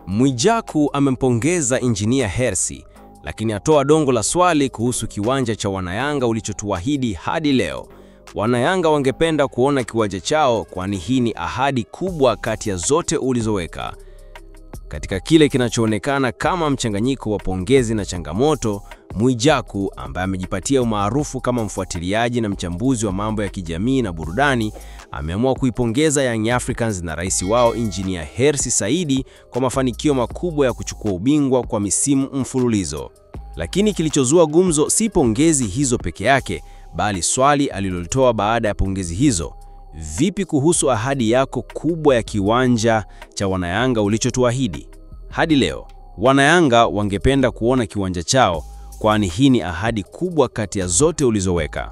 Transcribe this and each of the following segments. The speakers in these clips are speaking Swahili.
Mwijaku amempongeza Injinia Hersi, lakini atoa dongo la swali kuhusu kiwanja cha Wanayanga ulichotuahidi hadi leo. Wanayanga wangependa kuona kiwanja chao, kwani hii ni ahadi kubwa kati ya zote ulizoweka. Katika kile kinachoonekana kama mchanganyiko wa pongezi na changamoto, Mwijaku, ambaye amejipatia umaarufu kama mfuatiliaji na mchambuzi wa mambo ya kijamii na burudani, ameamua kuipongeza Young Africans na rais wao Injinia Hersi Said kwa mafanikio makubwa ya kuchukua ubingwa kwa misimu mfululizo. Lakini kilichozua gumzo si pongezi hizo peke yake, bali swali alilolitoa baada ya pongezi hizo: vipi kuhusu ahadi yako kubwa ya kiwanja cha Wanayanga ulichotuahidi? Hadi leo, Wanayanga wangependa kuona kiwanja chao, kwani hii ni ahadi kubwa kati ya zote ulizoweka.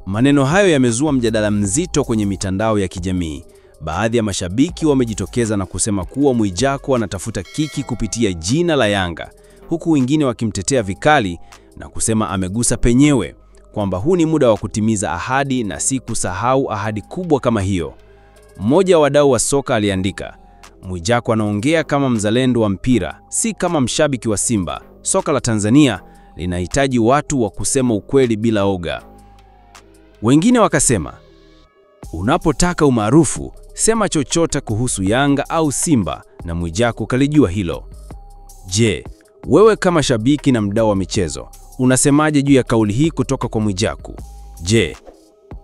Maneno hayo yamezua mjadala mzito kwenye mitandao ya kijamii. Baadhi ya mashabiki wamejitokeza na kusema kuwa Mwijaku anatafuta kiki kupitia jina la Yanga, huku wengine wakimtetea vikali na kusema amegusa penyewe, kwamba huu ni muda wa kutimiza ahadi na si kusahau ahadi kubwa kama hiyo. Mmoja wa wadau wa soka aliandika, Mwijaku anaongea kama mzalendo wa mpira, si kama mshabiki wa Simba. Soka la Tanzania linahitaji watu wa kusema ukweli bila oga. Wengine wakasema, unapotaka umaarufu, sema chochote kuhusu Yanga au Simba, na Mwijaku kalijua hilo. Je, wewe kama shabiki na mdau wa michezo, unasemaje juu ya kauli hii kutoka kwa Mwijaku? Je,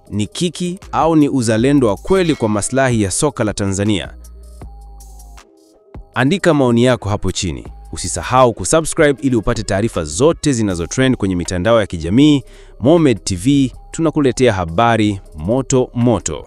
ni kiki au ni uzalendo wa kweli kwa maslahi ya soka la Tanzania? Andika maoni yako hapo chini. Usisahau kusubscribe ili upate taarifa zote zinazotrend kwenye mitandao ya kijamii. Momed TV, tunakuletea habari moto moto.